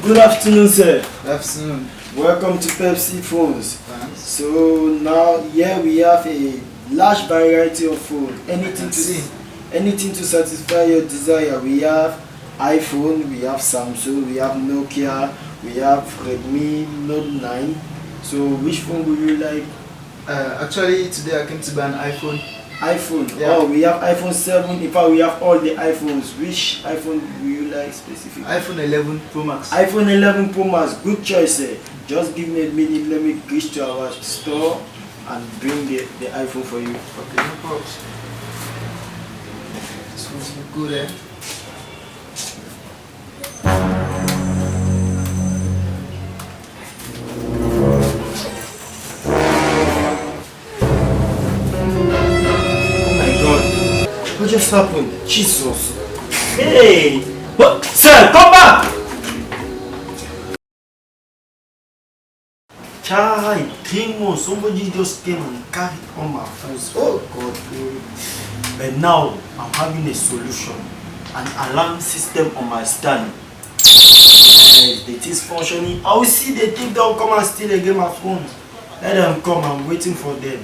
Good afternoon, sir. Good afternoon. Welcome to Pepsi Phones. Thanks. So now here we have a large variety of phone. Anything to satisfy your desire. We have iPhone, we have Samsung, we have Nokia, we have Redmi Note 9. So which phone would you like? Actually, today I came to buy an iPhone. iPhone. Yeah. Oh, we have iPhone 7. In fact, we have all the iPhones. Which iPhone will you like specifically? iPhone 11 Pro Max. iPhone 11 Pro Max. Good choice, eh? Just give me a minute. Let me reach to our store and bring the iPhone for you. Okay, no problem. This one's look good, eh? What just happened? Jesus. Hey! What? Sir, come back! Chai, 3 months, somebody just came and carried all my phones. Oh God. But now, I'm having a solution. An alarm system on my stand. The thing's functioning. I will see the thief that will come and steal again my phone. Let them come, I'm waiting for them.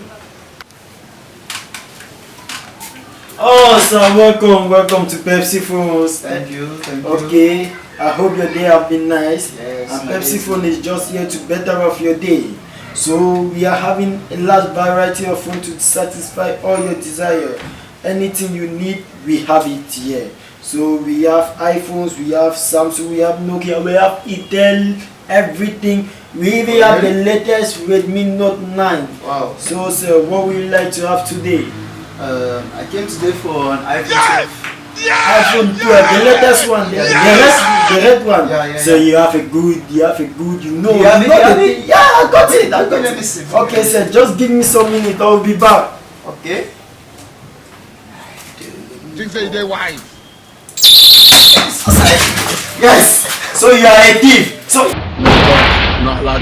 Oh, sir, welcome to Pepsi Phones. Thank you. Okay, I hope your day have been nice. Yes, and Pepsi Phone is just here to better off your day. So we are having a large variety of phones to satisfy all your desire. Anything you need, we have it here. So we have iPhones, we have Samsung, we have Nokia, we have Intel, everything. We even have the latest Redmi Note 9. Wow. So sir, what would you like to have today? I came today for an iPhone 12. iPhone 12, the latest one, the red one. Yeah. So you have a good, yeah, I got it. Let me see. Okay, sir, just give me some minutes, I will be back. Okay. Think say they wise. Yes. So you are a thief. So Not like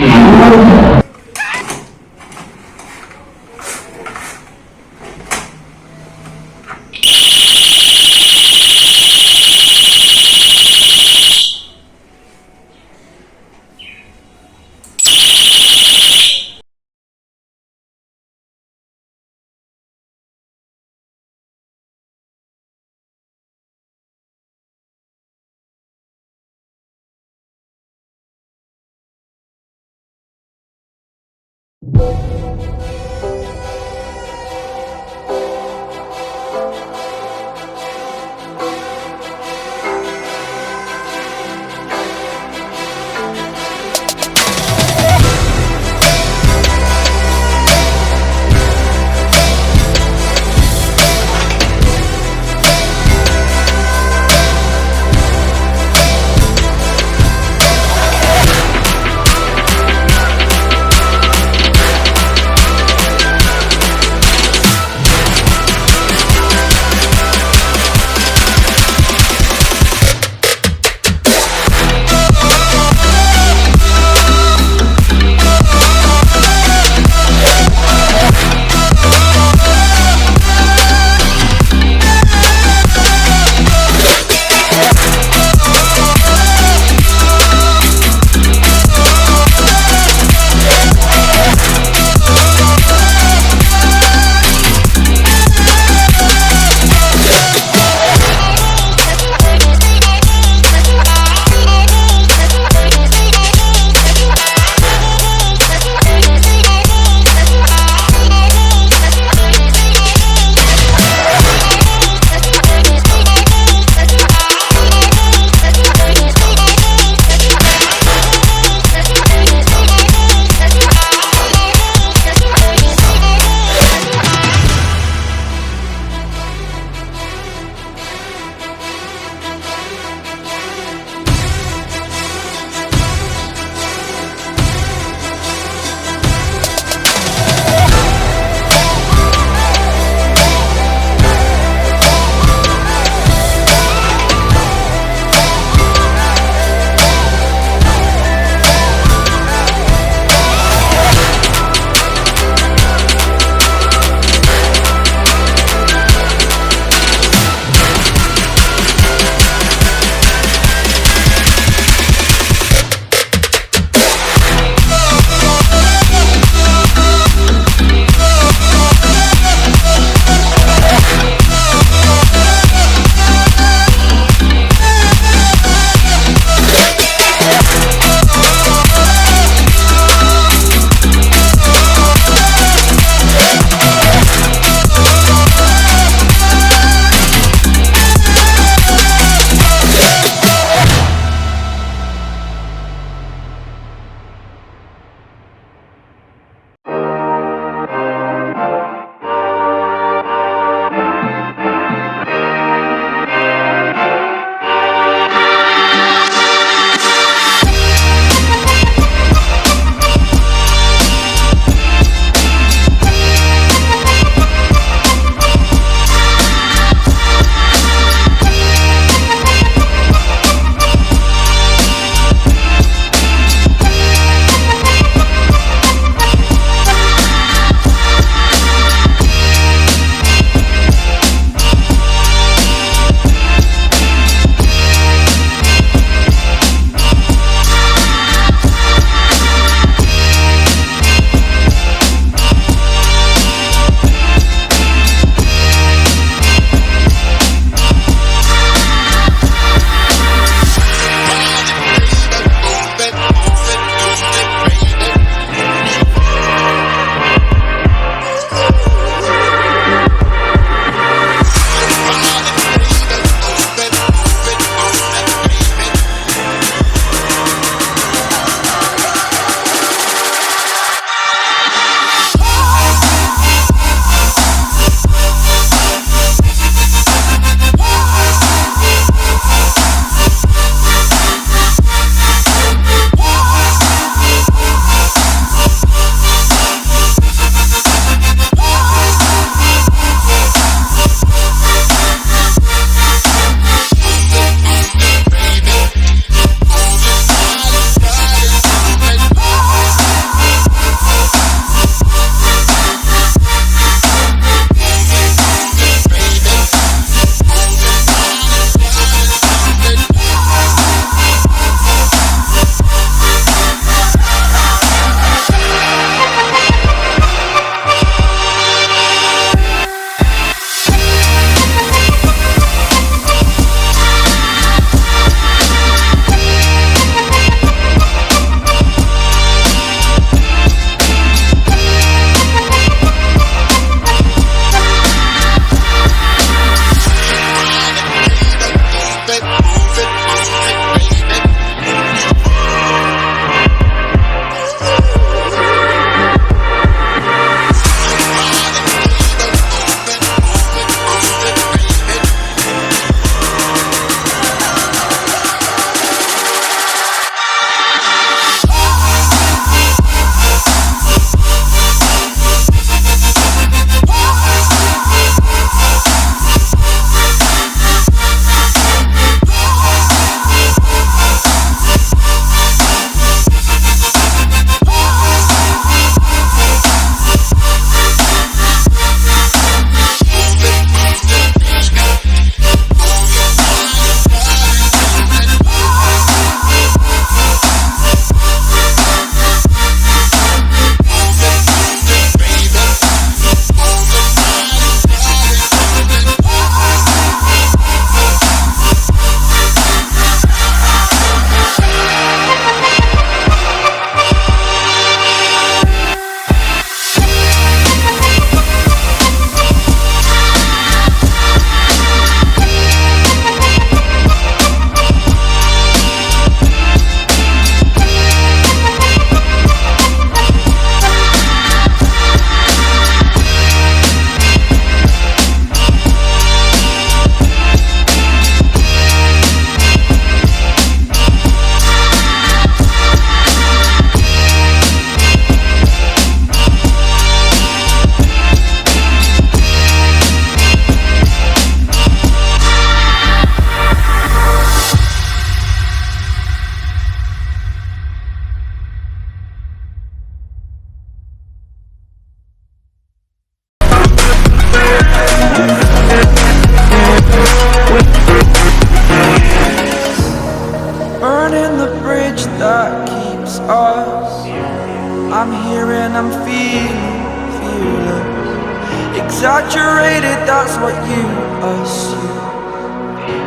exaggerated, that's what you assume.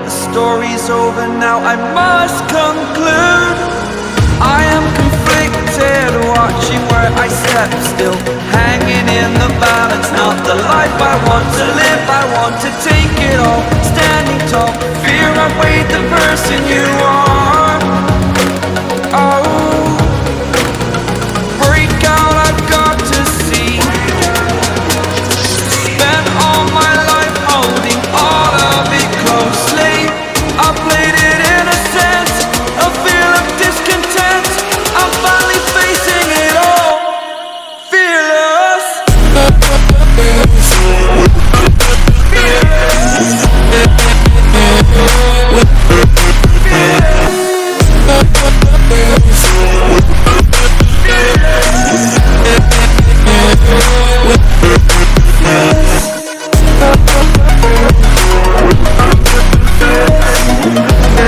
The story's over now, I must conclude. I am conflicted, watching where I step still, hanging in the balance, not the life I want to live. I want to take it all, standing tall, fear I weighed the person you are.